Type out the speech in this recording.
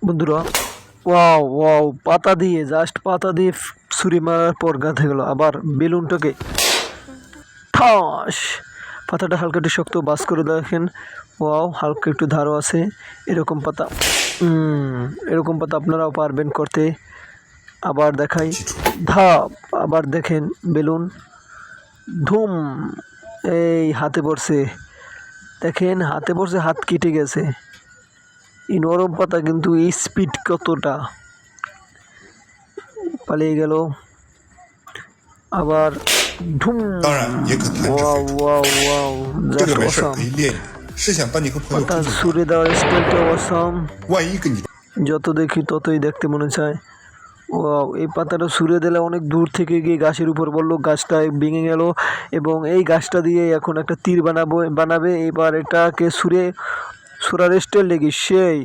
বন্ধুরা, wow wow, পাতা দিয়ে জাস্ট পাতা দিয়ে ছুরি মারার পর গাঁথে গেল। আবার বেলুনটাকে ঠাস, পাতাটা হালকা একটু শক্ত, বাস করে দেখেন। ওয়াও, হালকা একটু ধারও আছে। এরকম পাতা এরকম পাতা আপনারাও পারবেন করতে। আবার দেখাই, 记住，ধাপ। আবার দেখেন বেলুন, ধুম, এই হাতে পড়ছে। দেখেন হাতে পড়ছে, হাত কেটে গেছে। এই নরম পাতা কিন্তু এই স্পিড কতটা, পালিয়ে গেল। আবার ধুম, 当然也可弹指 wow 飞出。 wow wow, 这个 just 没事， awesome. 可以练一练。是想帮你和朋友 পাতা 出去玩， ছুড়ে দেওয়ার স্টাইলটা অসাম। 万一跟你 যত দেখি ততই দেখতে মনে চায়। ওয়াও, এই পাতাটা ছুঁড়ে দিলে অনেক দূর থেকে গিয়ে গাছের উপর পড়লো, গাছটা ভেঙে গেল। এবং এই গাছটা দিয়ে এখন একটা তীর বানাবে। এবার এটাকে ছুঁড়ার স্টাইল দেখি সেই।